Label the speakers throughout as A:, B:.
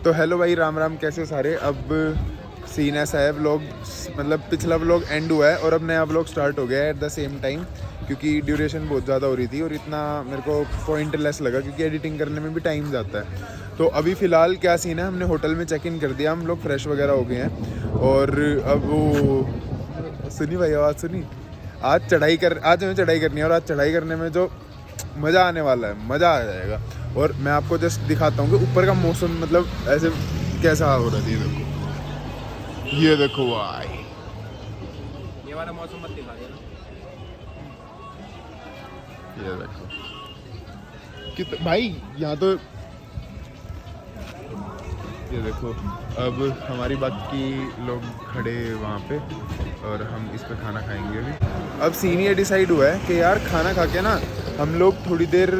A: तो हेलो भाई, राम राम, कैसे हो सारे। अब सीन ऐसा है, व्लॉग मतलब पिछला व्लॉग एंड हुआ है और अब नया व्लॉग स्टार्ट हो गया है एट द सेम टाइम, क्योंकि ड्यूरेशन बहुत ज़्यादा हो रही थी और इतना मेरे को पॉइंटलेस लगा क्योंकि एडिटिंग करने में भी टाइम जाता है। तो अभी फ़िलहाल क्या सीन है, हमने होटल में चेक इन कर दिया, हम लोग फ्रेश वगैरह हो गए हैं और अब वो सुनी भाई आवाज़ सुनी, आज हमें चढ़ाई करनी है और आज चढ़ाई करने में जो मज़ा आने वाला है, मज़ा आ जाएगा। और मैं आपको जस्ट दिखाता हूँ कि ऊपर का मौसम मतलब ऐसे कैसा हो रहा है। ये देखो भाई,
B: ये वाला मौसम मत दिखा देना।
A: ये देखो भाई यहाँ तो ये देखो। अब हमारी बाकी लोग खड़े वहाँ पे और हम इस पे खाना खाएंगे अभी। अब सीन ये डिसाइड हुआ है कि यार खाना खा के ना हम लोग थोड़ी देर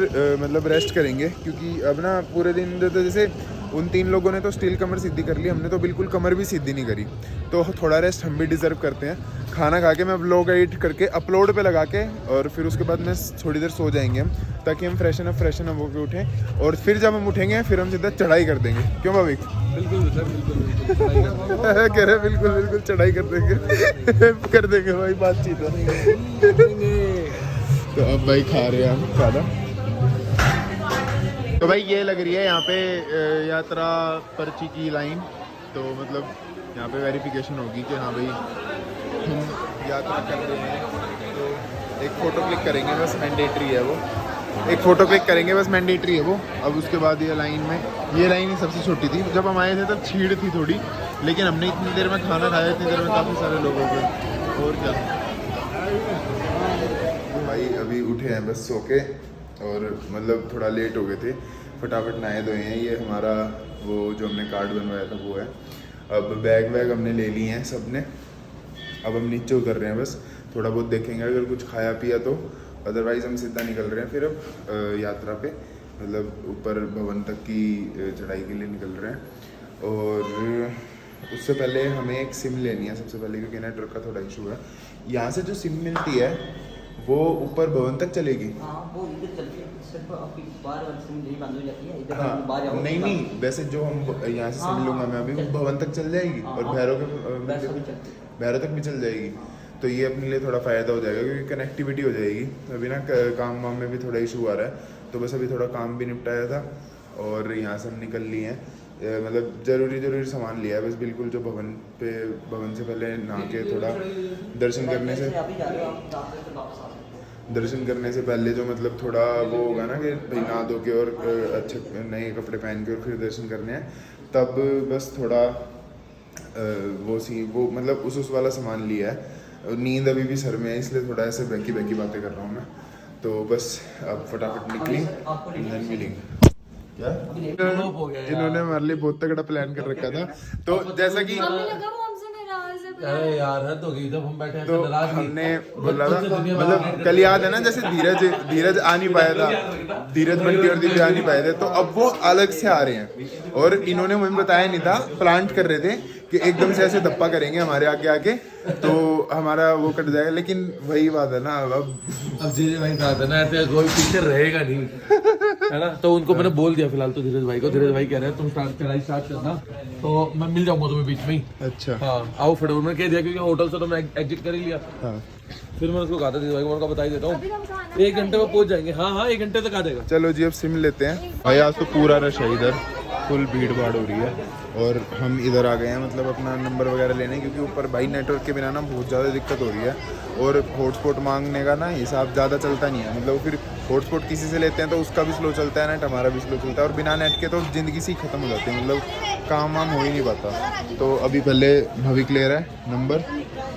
A: मतलब रेस्ट करेंगे, क्योंकि अब ना पूरे दिन तो जैसे उन 3 लोगों ने तो स्टील कमर सीधी कर ली, हमने तो बिल्कुल कमर भी सीधी नहीं करी, तो थोड़ा रेस्ट हम भी डिज़र्व करते हैं। खाना खा के मैं व्लॉग एडिट करके अपलोड पे लगा के और फिर उसके बाद में थोड़ी देर सो जाएंगे हम, ताकि हम फ्रेशन अप होकर उठें और फिर जब हम उठेंगे फिर हम सीधा चढ़ाई कर देंगे। क्यों भाभी?
B: बिल्कुल सर, बिल्कुल
A: कह रहे बिल्कुल चढ़ाई कर देंगे कर देंगे भाई, बातचीत है। तो अब भाई खा रहे हैं हम खाना। तो भाई ये लग रही है यहाँ पे यात्रा पर्ची की लाइन, तो मतलब यहाँ पे वेरिफिकेशन होगी कि हाँ भाई हम यात्रा कर रहे हैं, तो एक फ़ोटो क्लिक करेंगे बस, मैंडेटरी है वो, एक फ़ोटो क्लिक करेंगे बस, मैंडेटरी है वो। अब उसके बाद ये लाइन में, ये लाइन ही सबसे छोटी थी, जब हम आए थे तब छीड़ थी थोड़ी, लेकिन हमने इतनी देर में खाना खाया, इतनी देर में काफ़ी सारे लोग हो गए। और क्या भाई, अभी उठे हैं बस सो के और मतलब थोड़ा लेट हो गए थे, फटाफट नहाए धोए हैं। ये हमारा वो जो हमने कार्ड बनवाया था वो है। अब बैग वैग हमने ले लिए हैं सब ने, अब हम नीचे उतर रहे हैं, बस थोड़ा बहुत देखेंगे अगर कुछ खाया पिया तो, अदरवाइज़ हम सीधा निकल रहे हैं फिर अब यात्रा पे, मतलब ऊपर भवन तक की चढ़ाई के लिए निकल रहे हैं। और उससे पहले हमें एक सिम लेनी है सबसे पहले, क्योंकि नेटवर्क का थोड़ा इशू है। यहाँ से जो सिम मिलती है वो ऊपर भवन तक चलेगी।
C: हाँ, वो इधर चलती है, सिर्फ आपकी बार सिम यही बंद हो जाती है इधर।
A: हाँ,
C: बाहर जाओ
A: नहीं वैसे जो हम यहाँ से सिम लूँगा मैं अभी, वो भवन तक चल जाएगी और भैरव तक भी चल जाएगी। तो ये अपने लिए थोड़ा फ़ायदा हो जाएगा क्योंकि कनेक्टिविटी हो जाएगी। अभी ना काम वाम में भी थोड़ा इशू आ रहा है, तो बस अभी थोड़ा काम भी निपटाया था और यहाँ से हम निकल लिए हैं। मतलब ज़रूरी सामान लिया है बस, बिल्कुल जो भवन से पहले नहा के थोड़ा दर्शन करने से पहले जो मतलब थोड़ा वो होगा ना कि भाई नहा धो के और अच्छे नए कपड़े पहन के और फिर दर्शन करने हैं, तब बस थोड़ा वो मतलब उस वाला सामान लिया है। नींद अभी भी सर में है, इसलिए थोड़ा ऐसे बहकी बातें कर रहा हूँ मैं। तो बस अब फटाफट निकलें, मिलेंगे। क्या इन्होंने हमारे लिए बहुत तगड़ा प्लान कर रखा था। तो जैसा कि
B: अरे यार हद हो गई, जब हम बैठे
A: तो हमने बोला था, मतलब कल याद है ना, जैसे धीरज आ नहीं पाया था, धीरज बंटी और दिव्या आ नहीं पाए थे, तो अब वो अलग से आ रहे हैं और इन्होंने हमें बताया नहीं था, प्लांट कर रहे थे कि एकदम से ऐसे धप्पा करेंगे हमारे आगे तो हमारा वो कट जाएगा। लेकिन वही बात है ना, अब
B: धीरज भाई साथ है ना, ऐसे कोई पीछे रहेगा नहीं है ना। तो उनको मैंने बोल दिया फिलहाल तो धीरज भाई कह रहे हैं तुम चढ़ाई स्टार्ट करना, तो मैं मिल जाऊंगा तुम्हें बीच में ही।
A: अच्छा
B: हाँ आओ फटाफट, मैंने कह दिया क्योंकि होटल से तो मैं एग्जिट कर ही लिया।
A: हाँ,
B: फिर मैं उसको कहा था धीरज भाई को, मैं उनको बता ही देता हूँ 1 घंटे में पहुंच जाएंगे। हाँ 1 घंटे तक आ जाएगा।
A: चलो जी अब सिम लेते हैं भाई। आज तो पूरा रश है इधर, फुल भीड़ भाड़ हो रही है और हम इधर आ गए हैं मतलब अपना नंबर वगैरह लेने, क्योंकि ऊपर भाई नेटवर्क के बिना ना बहुत ज़्यादा दिक्कत हो रही है और हॉटस्पॉट मांगने का ना हिसाब ज़्यादा चलता नहीं है। मतलब फिर हॉटस्पॉट किसी से लेते हैं तो उसका भी स्लो चलता है, नेट हमारा भी स्लो चलता है, और बिना नेट के तो ज़िंदगी से ही ख़त्म हो जाती है, मतलब काम वाम हो ही नहीं पाता। तो अभी पहले भविक ले रहा है नंबर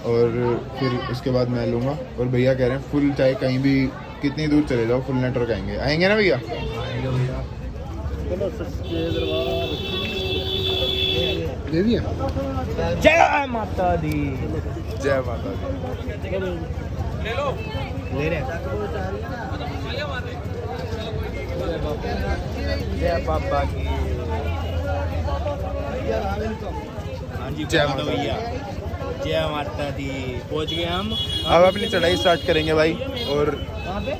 A: और फिर उसके बाद मैं लूँगा। और भैया कह रहे हैं फुल, चाहे कहीं भी कितनी दूर चले जाओ फुल नेटवर्क आएंगे ना भैया? दे दिया।
C: जय माता दी।
A: जय माता दी।
B: ले लो,
C: ले रहे जय बाबा की।
A: जय माता दी।
D: जय माता दी। पहुंच गए हम।
A: अब अपनी चढ़ाई स्टार्ट करेंगे भाई, और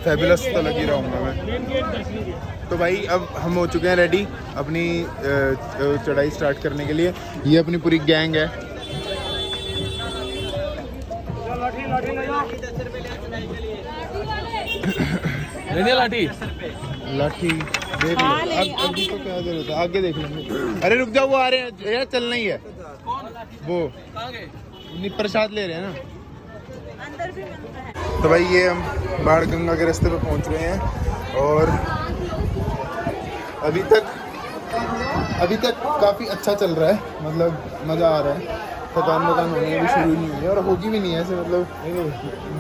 A: फैबुलस तो लगी रहूँगा मैं। तो भाई अब हम हो चुके हैं रेडी अपनी चढ़ाई स्टार्ट करने के लिए। ये अपनी पूरी गैंग है।
B: लेनी है लाठी?
A: लाठी देख लो। अब अभी तो क्या जरूरत है, आगे देख लेंगे। अरे रुक जाओ, वो आ रहे हैं यार, चलना ही है। वो नहीं, प्रसाद ले रहे हैं ना। तो भाई ये हम बाढ़ गंगा के रास्ते पे पहुंच गए हैं, और अभी तक काफ़ी अच्छा चल रहा है, मतलब मज़ा आ रहा है। थकान होनी अभी शुरू नहीं हुई है, और होगी भी नहीं है ऐसे, मतलब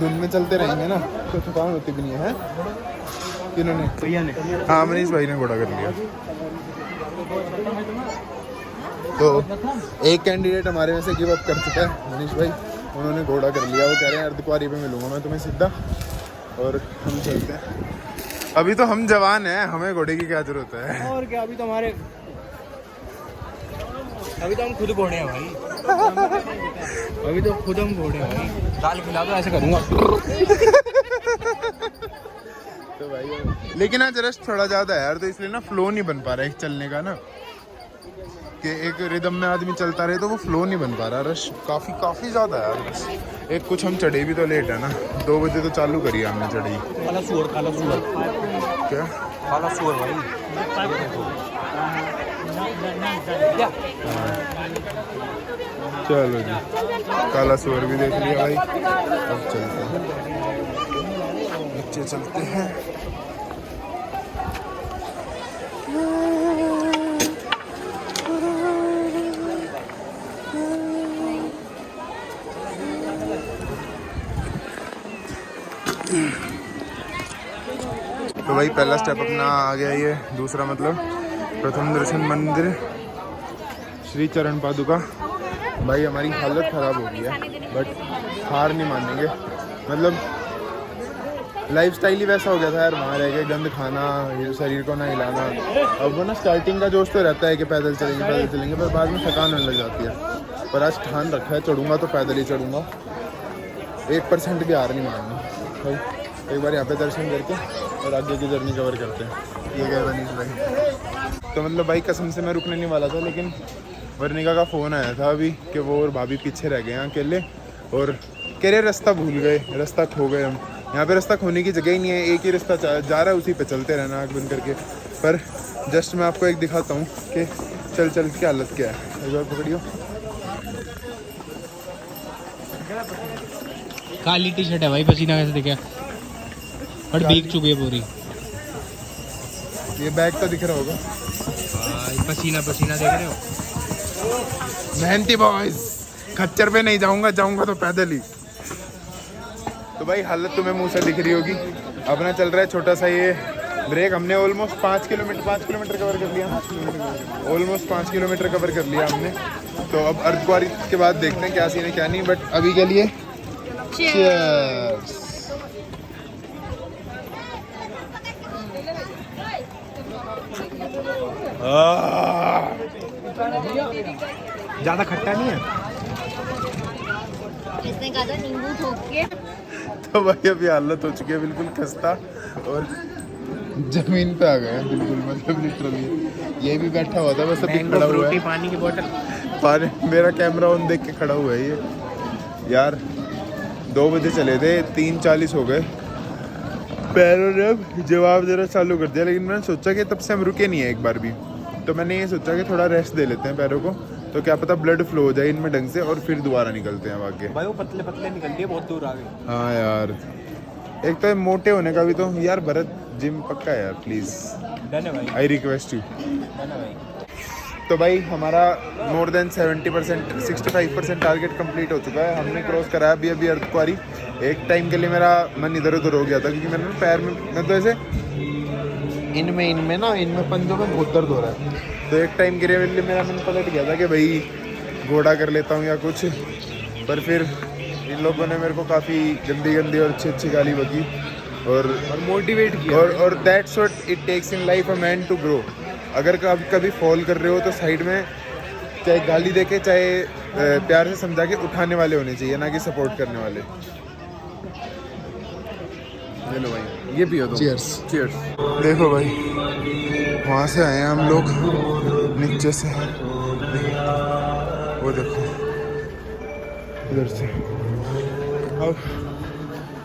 A: दिन में चलते रहेंगे ना तो थकान होती भी नहीं है। किन्होंने? भैया ने। हाँ, मनीष भाई ने घोड़ा कर लिया। तो एक कैंडिडेट हमारे में से गिव अप कर चुका है, मनीष भाई। उन्होंने घोड़ा कर लिया। वो कह रहे हैं अर्धकुंवारी पे मिलूंगा मैं तुम्हें सीधा, और हम चलते हैं। अभी तो हम जवान हैं, हमें घोड़े की क्या जरूरत है।
D: और क्या, अभी तो हम खुद घोड़े हैं भाई। अभी तो खुद हम घोड़े हैं भाई। दाल खिला दो, ऐसे करूँगा।
A: तो भाई लेकिन आज रश थोड़ा ज़्यादा है यार, तो इसलिए ना फ्लो नहीं बन पा रहा है चलने का ना, कि एक रिदम में आदमी चलता रहे तो वो फ्लो नहीं बन पा रहा। रश काफ़ी ज़्यादा है यार बस। एक कुछ हम चढ़े भी तो लेट है ना, 2 बजे तो चालू करी हमने चढ़ी।
D: काला सुअर
A: क्या
D: काला सुअर भाई।
A: चलो जी, काला सुअर भी देख लिया भाई। अब चलते हैं, नीचे चलते हैं। तो भाई पहला स्टेप अपना आ गया ये। दूसरा मतलब प्रथम दर्शन मंदिर श्री चरण पादुका। भाई हमारी हालत ख़राब हो गई है, बट हार नहीं मानेंगे। मतलब लाइफस्टाइल ही वैसा हो गया था यार, वहाँ रह के गंद खाना, शरीर को ना हिलाना। अब वो ना स्टार्टिंग का जोश तो रहता है कि पैदल चलेंगे, पर बाद में थकान होने लग जाती है। पर आज ठान रखा है, चढ़ूँगा तो पैदल ही चढ़ूँगा, 1% भी हार नहीं मानना भाई। एक बार यहाँ पे दर्शन करके और आगे की जर्नी कवर करते हैं। ये गए मनीष भाई। तो मतलब भाई कसम से मैं रुकने नहीं वाला था, लेकिन वर्णिका का फ़ोन आया था अभी कि वो और भाभी पीछे रह गए हैं अकेले, और कह रहे रास्ता भूल गए, रास्ता खो गए हम। यहाँ पे रास्ता खोने की जगह ही नहीं है, एक ही रास्ता जा रहा है, उसी पे चलते रहना आँख बंद करके। पर जस्ट मैं आपको एक दिखाता हूँ कि चल की हालत क्या है। एक बार पकड़ियो।
D: काली टी शर्ट है भाई, पसीना कैसे दिखे, और भीग चुकी है पूरी।
A: ये बैग तो दिख रहा होगा।
D: पसीना देख रहे हो।
A: मेहनती बॉयज, खच्चर पे नहीं जाऊंगा तो पैदल ही। तो भाई हालत तुम्हें मुंह से दिख रही होगी। अपना चल रहा है छोटा सा ये ब्रेक। हमने ऑलमोस्ट 5 किलोमीटर कवर कर लिया। ऑलमोस्ट 5 किलोमीटर कवर कर लिया हमने। तो अब अर्धकुंवारी के बाद देखते हैं क्या सीन है क्या नहीं, बट अभी के लिए चीयर्स।
D: ज्यादा खट्टा नहीं है।
E: इसने कहा था नींबू ठोक के।
A: तो भाई अभी हालत हो चुकी है बिल्कुल खस्ता, और जमीन पे आ गए हैं बिल्कुल, मतलब लिटरली। ये भी बैठा हुआ था बस, अभी खड़ा हुआ है।
D: पानी की बोतल,
A: पानी, मेरा कैमरा ऑन देख के खड़ा हुआ है ये। यार 2 बजे चले थे, 3:40 हो गए। पैरों ने अब जवाब देना चालू कर दिया, लेकिन मैंने सोचा कि तब से हम रुके नहीं है एक बार भी। तो मैंने ये सोचा कि थोड़ा रेस्ट दे लेते हैं पैरों को, तो क्या पता ब्लड फ्लो हो जाए इनमें ढंग से, और फिर दोबारा निकलते हैं आगे।
D: भाई वो पतले निकलती है, बहुत दूर आ गए।
A: हाँ यार, एक तो मोटे होने का भी तो यार। भरत जिम पक्का है यार, प्लीज़
D: डन है भाई,
A: आई रिक्वेस्ट यू।
D: डन है भाई।
A: तो भाई हमारा मोर देन 70% 65% टारगेट कंप्लीट हो चुका है। हमने क्रॉस कराया अभी अर्धकुंवारी। एक टाइम के लिए मेरा मन इधर उधर हो गया था, क्योंकि मैंने पैर में, मैं तो ऐसे इनमें पंजों में बहुत दर्द हो रहा है। तो एक टाइम के लिए मेरा मन पलट गया था कि भाई घोड़ा कर लेता हूँ या कुछ। पर फिर इन लोगों ने मेरे को काफ़ी गंदी और अच्छी गाली बकी, और
D: मोटिवेट किया।
A: और that's what it takes in life a man to grow. अगर कभी फॉल कर रहे हो तो साइड में चाहे गाली देके, चाहे प्यार से समझा के उठाने वाले होने चाहिए, ना कि सपोर्ट करने वाले। ले लो भाई, ये पियो। चीयर्स। चीयर्स। देखो भाई, वहाँ से आए हैं हम लोग नीचे से, वो देखो इधर से। अब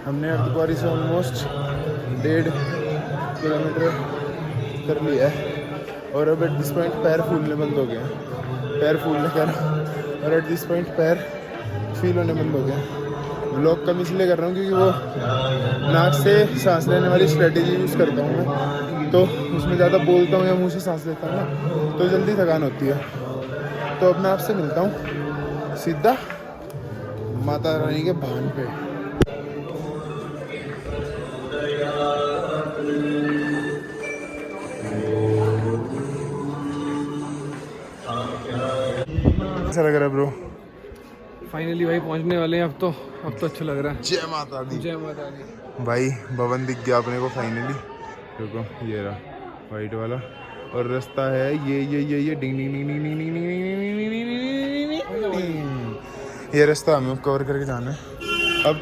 A: हमने अर्धकुंवारी से ऑलमोस्ट 1.5 किलोमीटर कर लिया है और अब एट दिस पॉइंट पैर फूलने बंद हो गए हैं। पैर फूलने कर और एट दिस पॉइंट पैर फील होने बंद हो गए। व्लॉग कम इसलिए कर रहा हूँ क्योंकि वो नाक से सांस लेने वाली स्ट्रेटेजी यूज़ करता हूँ मैं, तो उसमें ज़्यादा बोलता हूँ या मुँह से सांस लेता हूँ ना, तो जल्दी थकान होती है। तो अब मैं आपसे मिलता हूँ सीधा माता रानी के भान पे। कैसा लग रहा है ब्रो?
D: फाइनली भाई पहुंचने वाले हैं, अब तो अच्छा लग रहा है।
A: जय माता दी।
D: जय माता दी।
A: भाई भवन दिख गया अपने को फाइनली। देखो ये रहा वाइट वाला, और रास्ता है ये डिंग डिंग डिंग डिंग डिंग डिंग डिंग डिंग डिंग। ये रास्ता हमें कवर करके जाना है। अब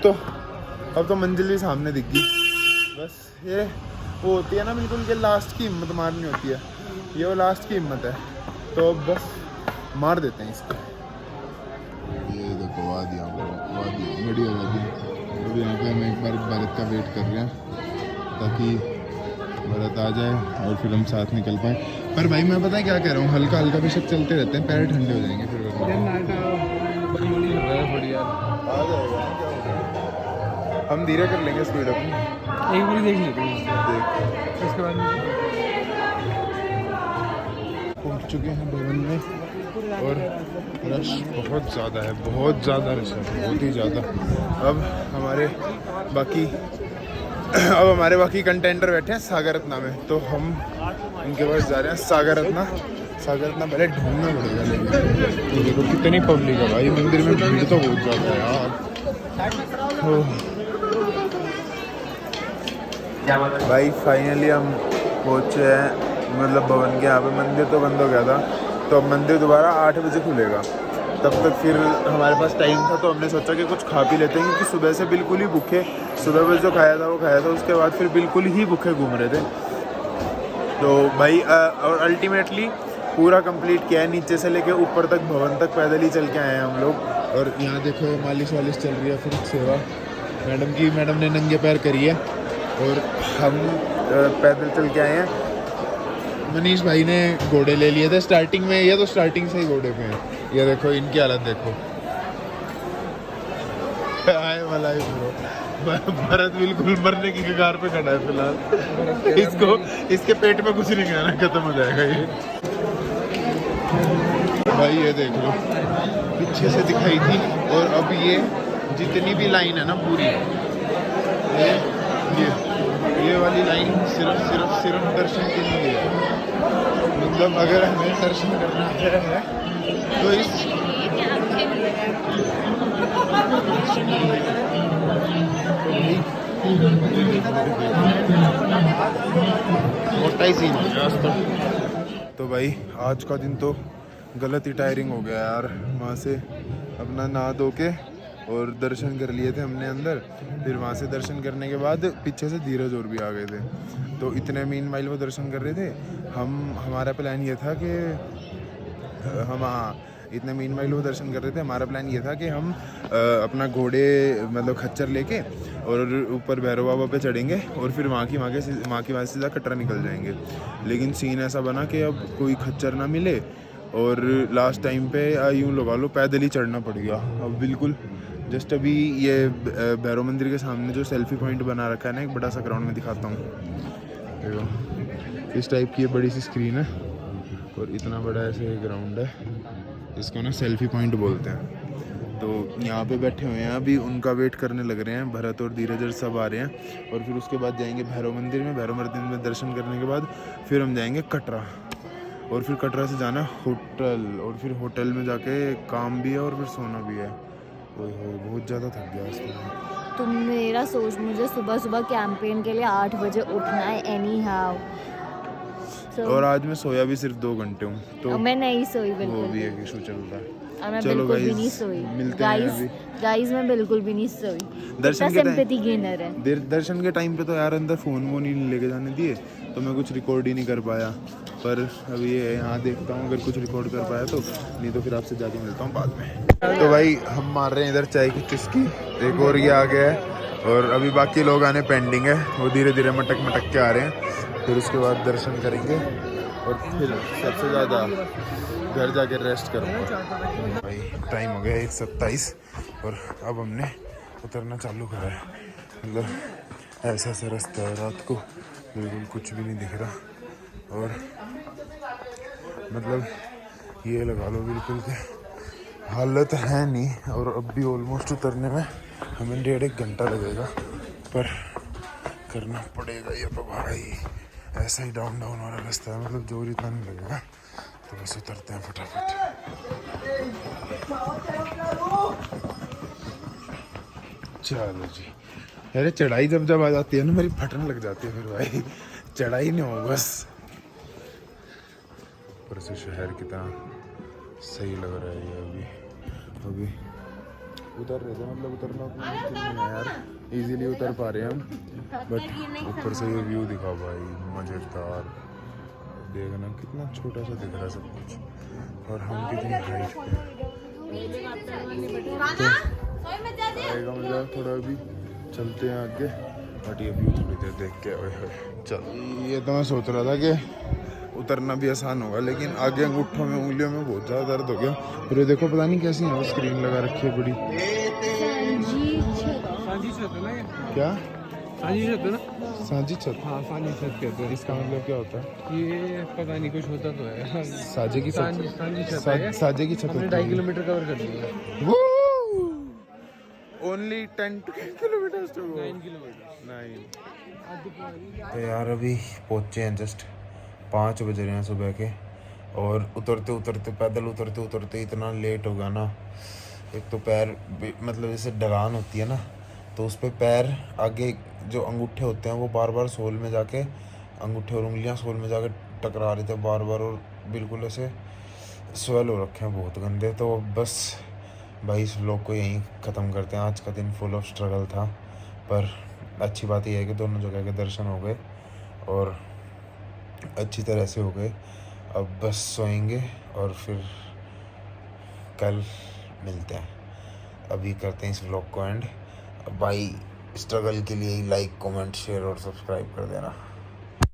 A: तो मंजिल भी सामने दिख गई। बस ये वो होती है ना बिल्कुल के लास्ट की हिम्मत मारनी होती है, ये वो लास्ट की हिम्मत है। तो अब बस मार देते हैं इसको। ये देखो वादी बढ़िया वादी। अब यहाँ पे हम एक बार भारत का वेट कर रहे हैं ताकि भारत आ जाए और फिर हम साथ निकल पाए। पर भाई मैं पता है क्या कह रहा हूँ, हल्का हल्का बेशक चलते रहते हैं, पैर ठंडे हो जाएंगे फिर। आ जाएगा, हम धीरे कर लेंगे स्पीड अपनी।
D: एक बार देख लेते हैं,
A: देख
D: उसके बाद
A: पहुँच चुके हैं भवन में और रश बहुत ज़्यादा है, बहुत ज़्यादा रश है, बहुत ही ज़्यादा। अब हमारे बाकी कंटेंटर बैठे हैं सागर रत्ना में, तो हम उनके पास जा रहे हैं। सागर रत्ना पहले ढूंढना पड़ेगा, लेकिन तो देखो कितनी पब्लिक है भाई, मंदिर में भीड़ तो बहुत ज़्यादा है यार। भाई फाइनली हम पहुँचे हैं, मतलब भवन के यहाँ पे। मंदिर तो बंद हो गया था, तो अब मंदिर दोबारा 8 बजे खुलेगा। तब तक फिर हमारे पास टाइम था, तो हमने सोचा कि कुछ खा पी लेते हैं, क्योंकि सुबह से बिल्कुल ही भूखे, सुबह बजे जो खाया था वो खाया था, उसके बाद फिर बिल्कुल ही भूखे घूम रहे थे। तो भाई और अल्टीमेटली पूरा कंप्लीट किया है, नीचे से लेके ऊपर तक भवन तक पैदल ही चल के आए हैं हम लोग। और यहाँ देखो मालिश वालिश चल रही है, फिर सेवा मैडम ने नंगे पैर करी है और हम पैदल चल के आए हैं। मनीष भाई ने घोड़े ले लिए थे स्टार्टिंग में, ये तो स्टार्टिंग से ही घोड़े पे हैं। ये देखो इनकी हालत देखो। आए वाला है ब्रो, भरत बिल्कुल मरने की कगार पे खड़ा है फिलहाल। इसको इसके पेट में कुछ नहीं खाना, खत्म हो जाएगा ये। भाई ये देख लो, पीछे से दिखाई थी और अब ये जितनी भी लाइन है ना पूरी, ये वाली लाइन सिर्फ दर्शन के लिए है। मतलब अगर हमें दर्शन करना है तो इस मोटा ही सीन है। तो भाई आज का दिन तो गलत ही टायरिंग हो गया यार। वहाँ से अपना नहा धो के और दर्शन कर लिए थे हमने अंदर, फिर वहाँ से दर्शन करने के बाद पीछे से धीरज और भी आ गए थे। तो इतने मीनवाइल वो दर्शन कर रहे थे। हमारा प्लान ये था कि इतने मीनवाइल वो दर्शन कर रहे थे। हमारा प्लान ये था कि हम अपना घोड़े मतलब खच्चर लेके और ऊपर भैरव बाबा पे चढ़ेंगे और फिर वहाँ की सीधा कटरा निकल जाएंगे। लेकिन सीन ऐसा बना कि अब कोई खच्चर ना मिले और लास्ट टाइम पे यूँ लगा लो पैदल ही चढ़ना पड़ गया। अब बिल्कुल जस्ट अभी ये भैरव मंदिर के सामने जो सेल्फी पॉइंट बना रखा है ना, एक बड़ा सा ग्राउंड में दिखाता हूँ। देखो इस टाइप की ये बड़ी सी स्क्रीन है और इतना बड़ा ऐसे ग्राउंड है, इसको ना सेल्फी पॉइंट बोलते हैं। तो यहाँ पे बैठे हुए हैं, अभी उनका वेट करने लग रहे हैं। भरत और धीरज सब आ रहे हैं और फिर उसके बाद जाएंगे भैरव मंदिर में। भैरव मंदिर में दर्शन करने के बाद फिर हम जाएंगे कटरा और फिर कटरा से जाना होटल और फिर होटल में जाके काम भी है और फिर सोना भी है। बहुत ज़्यादा थक गया इसमें।
E: तुम मेरा सोच, मुझे सुबह सुबह कैंपेन के लिए 8 बजे उठना है एनी हाउ।
A: और आज मैं सोया भी सिर्फ 2 घंटे हूँ, तो
E: मैं नहीं सोई
A: वो
E: बिल्कुल
A: भी एक इशू चल रहा है।
E: और मैं
A: चलो
E: बिल्कुल भी
A: guys,
E: नहीं सोई।
A: मिलते हैं अभी।
E: गाइस मैं बिल्कुल भी नहीं सोई।
A: दर्शन
E: इतना
A: के
E: सिंपैथी गेनर है।
A: दर्शन के टाइम पे तो यार अंदर फ़ोन वोन ही नहीं लेके जाने दिए, तो मैं कुछ रिकॉर्ड ही नहीं कर पाया। पर अभी ये यहाँ देखता हूँ, अगर कुछ रिकॉर्ड कर पाया तो, नहीं तो फिर आपसे जाके मिलता हूँ बाद में। तो भाई हम मार रहे हैं इधर चाय की चुस्की, एक और ये आ गया है, और अभी बाकी लोग आने पेंडिंग है, वो धीरे धीरे मटक के आ रहे हैं। फिर उसके बाद दर्शन करेंगे और फिर सबसे ज़्यादा घर जाके रेस्ट करूँगा। भाई टाइम हो गया 1:27 और अब हमने उतरना चालू करा है। मतलब ऐसा सा रास्ता है, रात को बिल्कुल कुछ भी नहीं दिख रहा, और मतलब ये लगा लो बिल्कुल कि हालत है नहीं। और अब भी ऑलमोस्ट उतरने में हमें 1.5 घंटा लगेगा, पर करना पड़ेगा ये तो भाई। ऐसा ही डाउन वाला रास्ता है, मतलब जोर इतना नहीं लगेगा, तो बस उतरते हैं फटाफट। चलो जी, अरे चढ़ाई जब आ जाती है ना, मेरी फटने लग जाती है फिर भाई। चढ़ाई नहीं हो बस। ऊपर से शहर कितना सही लग रहा है ये। अभी उतर रहे थे, मतलब उतरना उतना मुश्किल नहीं है यार, इजीली उतर पा रहे हैं हम। बट ऊपर से ये व्यू दिखा भाई, मज़ेदार। देखना कितना छोटा सा दिख रहा है सब कुछ, और हम कितनी हाइट पे आएगा मजा थोड़ा। अभी चलते हैं आगे, बट ये व्यू थोड़ी देर देख के चल। ये तो मैं सोच रहा था कि उतरना भी आसान होगा, लेकिन आगे अंगूठों में, उंगलियों में बहुत ज़्यादा दर्द हो गया। फिर ये देखो पता नहीं कैसी है, वो स्क्रीन लगा रखी है बड़ी। क्या
D: सांझी छत है ना?
A: सांझी छत?
D: हाँ सांझी छत कहते हैं।
A: इसका मतलब क्या होता है?
D: ये पता नहीं, कुछ होता तो है।
A: साझे की छत?
D: सांझी छत है।
A: साझे की छत
D: हमने 2.5 किलोमीटर कवर कर लिया।
A: Only 10 kilometre to
D: 9 kilometre.
A: 9। तो यार अभी पहुँचे हैं, जस्ट 5 बज रहे हैं सुबह के, और उतरते उतरते पैदल उतरते उतरते इतना लेट हो गया ना। एक तो पैर मतलब जैसे ढलान होती है ना, तो उस पर पैर आगे जो अंगूठे होते हैं वो बार बार सोल में जाके, अंगूठे और उंगलियां सोल में जाके टकरा रहे थे बार बार, और बिल्कुल ऐसे स्वेल हो रखे हैं बहुत गंदे। तो बस भाई इस व्लॉग को यहीं ख़त्म करते हैं। आज का दिन फुल ऑफ स्ट्रगल था, पर अच्छी बात यह है कि दोनों जगह के दर्शन हो गए और अच्छी तरह से हो गए। अब बस सोएंगे और फिर कल मिलते हैं। अभी करते हैं इस व्लॉग को एंड। भाई स्ट्रगल के लिए लाइक, कमेंट, शेयर और सब्सक्राइब कर देना।